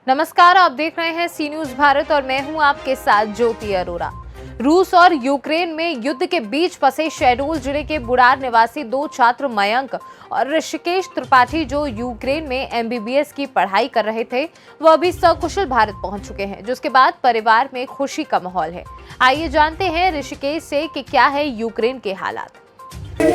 नमस्कार, आप देख रहे हैं सी न्यूज भारत और मैं हूं आपके साथ ज्योति अरोरा। रूस और यूक्रेन में युद्ध के बीच फंसे शहडोल जिले के बुढ़ार निवासी दो छात्र मयंक और ऋषिकेश त्रिपाठी जो यूक्रेन में एमबीबीएस की पढ़ाई कर रहे थे, वह अभी सकुशल भारत पहुंच चुके हैं, जिसके बाद परिवार में खुशी का माहौल है। आइए जानते हैं ऋषिकेश से कि क्या है यूक्रेन के हालात।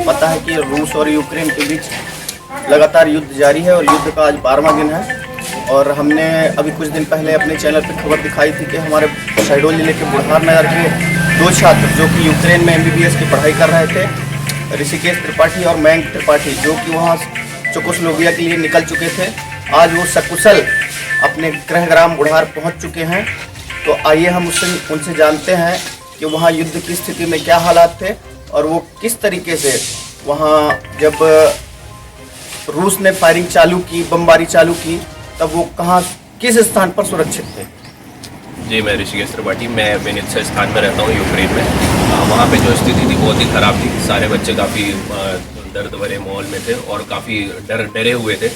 पता है कि रूस और यूक्रेन के बीच लगातार युद्ध जारी है और युद्ध का आज 12वां दिन है। और हमने अभी कुछ दिन पहले अपने चैनल पर खबर दिखाई थी कि हमारे शहडोल जिले के बुढ़ार नगर के दो छात्र जो कि यूक्रेन में एमबीबीएस की पढ़ाई कर रहे थे, ऋषिकेश त्रिपाठी और मयंक त्रिपाठी, जो कि वहाँ चेकोस्लोवाकिया के लिए निकल चुके थे, आज वो सकुशल अपने गृहग्राम बुढ़ार पहुँच चुके हैं। तो आइए हम उनसे जानते हैं कि वहाँ युद्ध की स्थिति में क्या हालात थे और वो किस तरीके से वहाँ जब रूस ने फायरिंग चालू की, बमबारी चालू की, तब वो कहाँ किस स्थान पर सुरक्षित थे। जी, मैं ऋषिकेश त्रिपाठी, मैं विनित्सा स्थान में रहता हूँ यूक्रेन में। वहाँ पे जो स्थिति थी बहुत ही ख़राब थी। सारे बच्चे काफ़ी दर्द भरे माहौल में थे और काफ़ी डरे हुए थे।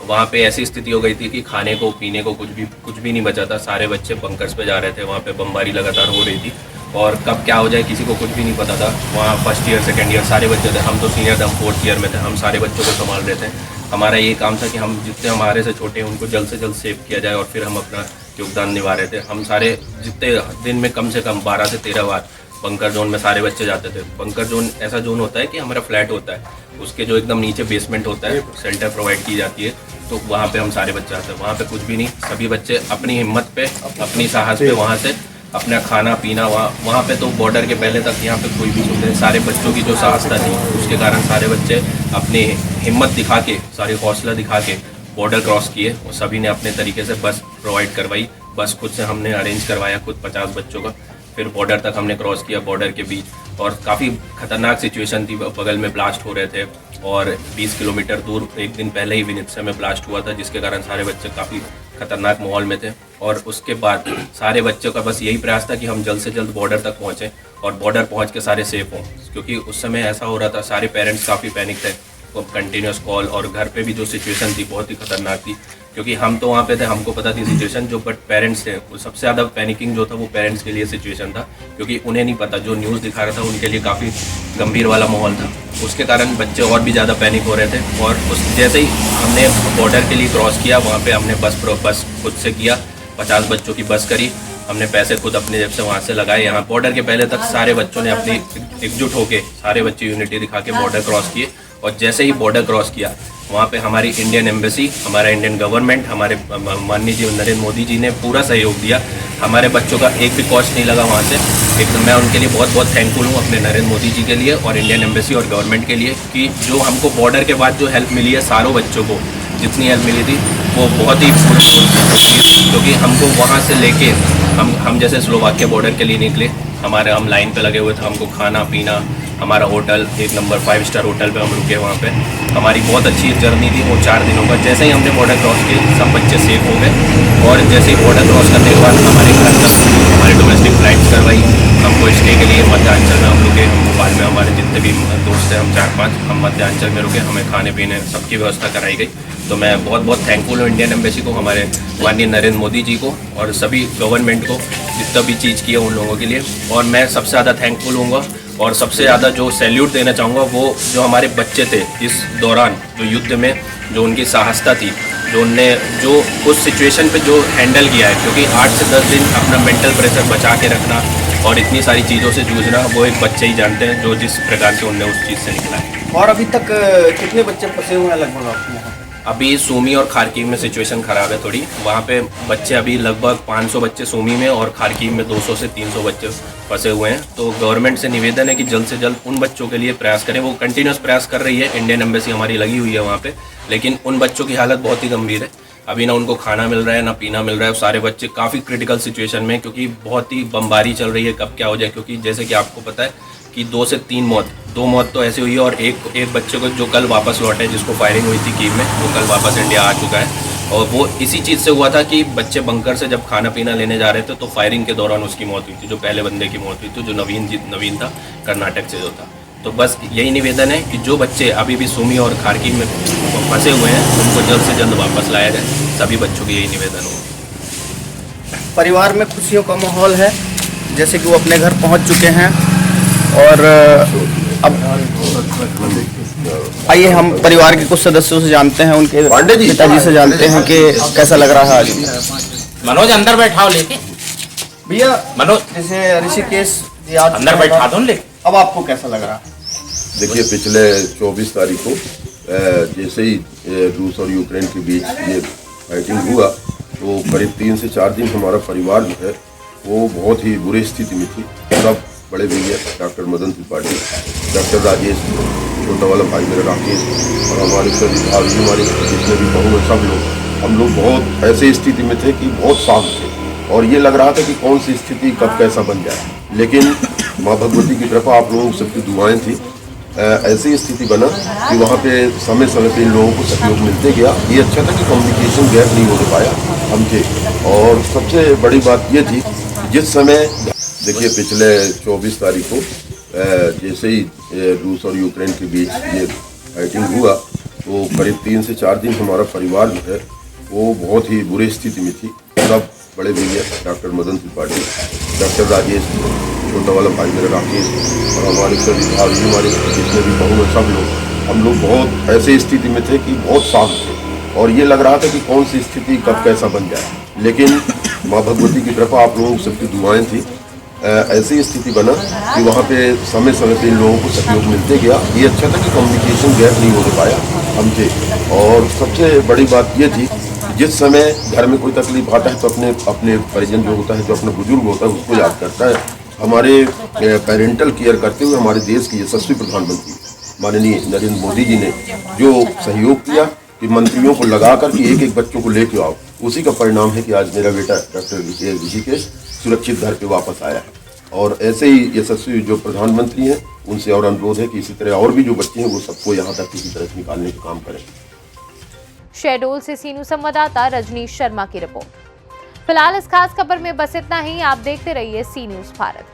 वहाँ पे ऐसी स्थिति हो गई थी कि खाने को पीने को कुछ भी नहीं बचा था। सारे बच्चे बंकर्स पे जा रहे थे। वहाँ पे बमबारी लगातार हो रही थी और कब क्या हो जाए किसी को कुछ भी नहीं पता था। वहाँ फर्स्ट ईयर सेकेंड ईयर सारे बच्चे थे। हम तो सीनियर थे, हम फोर्थ ईयर में थे। हम सारे बच्चों को संभाल रहे थे। हमारा ये काम था कि हम जितने हमारे से छोटे हैं उनको जल्द से जल्द सेव किया जाए और फिर हम अपना योगदान निभा रहे थे। हम सारे जितने दिन में कम से कम 12 से 13 बार बंकर जोन में सारे बच्चे जाते थे। बंकर जोन ऐसा जोन होता है कि हमारा फ्लैट होता है, उसके जो एकदम नीचे बेसमेंट होता है, शेल्टर प्रोवाइड की जाती है, तो वहाँ पे हम सारे बच्चे आते हैं। वहाँ पे कुछ भी नहीं, सभी बच्चे अपनी हिम्मत पे, अपनी साहस पे वहाँ से अपना खाना पीना वहाँ पे तो बॉर्डर के पहले तक यहाँ पे कोई भी सुनते, सारे बच्चों की जो साहसता थी उसके कारण सारे बच्चे अपनी हिम्मत दिखा के, सारी हौसला दिखा के बॉर्डर क्रॉस किए और सभी ने अपने तरीके से बस प्रोवाइड करवाई। बस खुद से हमने अरेंज करवाया, खुद 50 बच्चों का। फिर बॉर्डर तक हमने क्रॉस किया, बॉर्डर के बीच। और काफ़ी खतरनाक सिचुएशन थी, बगल में ब्लास्ट हो रहे थे और 20 किलोमीटर दूर एक दिन पहले ही विनित्सा में ब्लास्ट हुआ था, जिसके कारण सारे बच्चे काफ़ी खतरनाक माहौल में थे। और उसके बाद सारे बच्चों का बस यही प्रयास था कि हम जल्द से जल्द बॉर्डर तक पहुँचें और बॉर्डर पहुँच के सारे सेफ हों, क्योंकि उस समय ऐसा हो रहा था, सारे पेरेंट्स काफ़ी पैनिक थे। कंटिन्यूस कॉल और घर पे भी जो सिचुएशन थी बहुत ही खतरनाक थी, क्योंकि हम तो वहाँ पे थे, हमको पता थी सिचुएशन, जो बट पेरेंट्स थे वो सबसे ज़्यादा पैनिकिंग जो था वो पेरेंट्स के लिए सिचुएशन था, क्योंकि उन्हें नहीं पता, जो न्यूज़ दिखा रहा था उनके लिए काफ़ी गंभीर वाला माहौल था। उसके कारण बच्चे और भी ज़्यादा पैनिक हो रहे थे। और उस जैसे ही हमने बॉर्डर के लिए क्रॉस किया, वहाँ पर हमने बस खुद से किया, 50 बच्चों की बस करी, हमने पैसे खुद अपने जेब से वहाँ से लगाए। यहाँ बॉर्डर के पहले तक सारे बच्चों ने अपनी एकजुट होकर, सारे बच्चे यूनिटी दिखा के बॉर्डर क्रॉस किए। और जैसे ही बॉर्डर क्रॉस किया, वहाँ पे हमारी इंडियन एम्बेसी, हमारा इंडियन गवर्नमेंट, हमारे माननीय जी नरेंद्र मोदी जी ने पूरा सहयोग दिया। हमारे बच्चों का एक भी कॉस्ट नहीं लगा वहाँ से। एकदम मैं उनके लिए बहुत बहुत थैंकफुल हूँ, अपने नरेंद्र मोदी जी के लिए और इंडियन एम्बेसी और गवर्नमेंट के लिए, कि जो हमको बॉर्डर के बाद जो हेल्प मिली है, सारों बच्चों को जितनी हेल्प मिली थी वो बहुत ही क्योंकि हमको वहाँ से लेके हम जैसे स्लोवाकिया बॉर्डर के लिए निकले, हम लाइन पे लगे हुए थे। हमको खाना पीना, हमारा होटल एक नंबर 5 स्टार होटल पे हम रुके। वहाँ पे हमारी बहुत अच्छी जर्नी थी वो 4 दिनों का। जैसे ही हमने बॉर्डर क्रॉस किया, सब बच्चे सेफ हो गए। और जैसे ही बॉर्डर क्रॉस करने के बाद हमारे घर तक हमारी डोमेस्टिक फ्लाइट्स करवाई। हमको स्टे के लिए मध्यांचल में हम रुके। हम भोपाल में हमारे जितने भी दोस्त हैं, हम 4-5, हम मध्यांचल में रुके। हमें खाने पीने सबकी व्यवस्था कराई गई। तो मैं बहुत बहुत थैंकफुल हूँ इंडियन एम्बेसी को, हमारे माननीय नरेंद्र मोदी जी को और सभी गवर्नमेंट को, जितना भी चीज़ किया उन लोगों के लिए। और मैं सबसे ज़्यादा थैंकफुल हूँगा और सबसे ज़्यादा जो सैल्यूट देना चाहूँगा वो जो हमारे बच्चे थे इस दौरान, जो युद्ध में जो उनकी साहसता थी, जो उस सिचुएशन पे जो हैंडल किया है, क्योंकि 8 से 10 दिन अपना मेंटल प्रेशर बचा के रखना और इतनी सारी चीज़ों से जूझना, वो एक बच्चे ही जानते हैं जो जिस प्रकार से उनने उस चीज़ से निकला है। और अभी तक कितने बच्चे फंसे हुए हैं लगभग आपके यहाँ? अभी सूमी और खारकीव में सिचुएशन ख़राब है थोड़ी। वहाँ पे बच्चे अभी लगभग 500 बच्चे सूमी में और खारकीव में 200 से 300 बच्चे फंसे हुए हैं। तो गवर्नमेंट से निवेदन है कि जल्द से जल्द उन बच्चों के लिए प्रयास करें। वो कंटिन्यूस प्रयास कर रही है, इंडियन एम्बेसी हमारी लगी हुई है वहाँ पे, लेकिन उन बच्चों की हालत बहुत ही गंभीर है। अभी ना उनको खाना मिल रहा है, ना पीना मिल रहा है। सारे बच्चे काफ़ी क्रिटिकल सिचुएशन में, क्योंकि बहुत ही बमबारी चल रही है, कब क्या हो जाए। क्योंकि जैसे कि आपको पता है कि 2 से 3 मौत, 2 मौत तो ऐसे हुई है और एक बच्चे को जो कल वापस लौटा है, जिसको फायरिंग हुई थी कीव में, वो कल वापस इंडिया आ चुका है। और वो इसी चीज़ से हुआ था कि बच्चे बंकर से जब खाना पीना लेने जा रहे थे तो फायरिंग के दौरान उसकी मौत हुई थी। जो पहले बंदे की मौत हुई थी, जो नवीन था, कर्नाटक से जो था। तो बस यही निवेदन है कि जो बच्चे अभी भी सूमी और खारकीव में फंसे हुए हैं उनको जल्द से जल्द वापस लाया जाए। सभी बच्चों की यही निवेदन हो। परिवार में खुशियों का माहौल है, जैसे कि वो अपने घर पहुंच चुके हैं। और अब आइए हम परिवार के कुछ सदस्यों से जानते हैं, उनके पिताजी से जानते हैं कि कैसा लग रहा है आज। मनोज अंदर बैठाओ लेके। भैया मनोज जैसे ऋषिकेश याद अंदर बैठा दो लेके। अब आपको कैसा लग रहा है? देखिए, पिछले 24 तारीख को जैसे ही रूस और यूक्रेन के बीच ये फाइटिंग हुआ तो करीब 3 से 4 दिन हमारा परिवार जो है वो बहुत ही बुरी स्थिति में थी। सब बड़े भैया डॉक्टर मदन त्रिपाठी, डॉक्टर राजेश, छोटा वाला भाई मेरा राकेश और हमारे सभी भाभी, हमारे जितने भी बहू हैं, सब लोग, हम लोग बहुत ऐसे स्थिति में थे कि बहुत शांत थे और ये लग रहा था कि कौन सी स्थिति कब कैसा बन जाए। लेकिन माँ भगवती की कृपा, आप लोगों की सबकी दुआएं थी, ऐसी स्थिति बना कि वहाँ पे समय समय पे इन लोगों को सहयोग मिलते गया। ये अच्छा था कि कम्युनिकेशन गैप नहीं हो पाया हम थे। और सबसे बड़ी बात ये थी जिस समय देखिए पिछले 24 तारीख को जैसे ही रूस और यूक्रेन के बीच ये फाइटिंग हुआ तो करीब 3 से 4 दिन हमारा परिवार जो है वो बहुत ही बुरी स्थिति में थी। सब बड़े भैया डॉक्टर मदन त्रिपाठी, डॉक्टर राजेश, छोटा वाला भाई मेरा राकेश और हमारे सभी भाभी, हमारे जितने भी बहू हैं, सब लोग, हम लोग बहुत ऐसे स्थिति में थे कि बहुत शांत थे और ये लग रहा था कि कौन सी स्थिति कब कैसा बन जाए। लेकिन माँ भगवती की कृपा, आप लोगों की सबकी दुआएं थी, ऐसी स्थिति बना कि वहाँ पे समय समय पे इन लोगों को सहयोग मिलते गया। ये अच्छा था कि कम्युनिकेशन गैप नहीं हो पाया हम थे। और सबसे बड़ी बात ये थी जिस समय घर में कोई तकलीफ आता है तो अपने परिजन जो होता है, जो अपना बुजुर्ग होता है, उसको याद करता है। हमारे पेरेंटल केयर करते हुए हमारे देश के यशस्वी प्रधानमंत्री माननीय नरेंद्र मोदी जी ने जो सहयोग किया कि मंत्रियों को लगाकर कि एक एक बच्चों को लेके आओ, उसी का परिणाम है कि आज मेरा बेटा डॉक्टर ऋषिकेश सुरक्षित घर पे वापस आया है। और ऐसे ही यशस्वी जो प्रधानमंत्री हैं उनसे और अनुरोध है कि इसी तरह और भी जो बच्चे हैं वो सबको यहाँ तक किसी तरह निकालने का काम करें। शहडोल से सीनू संवाददाता रजनीश शर्मा की रिपोर्ट। फिलहाल इस खास खबर में बस इतना ही। आप देखते रहिए सी न्यूज़ भारत।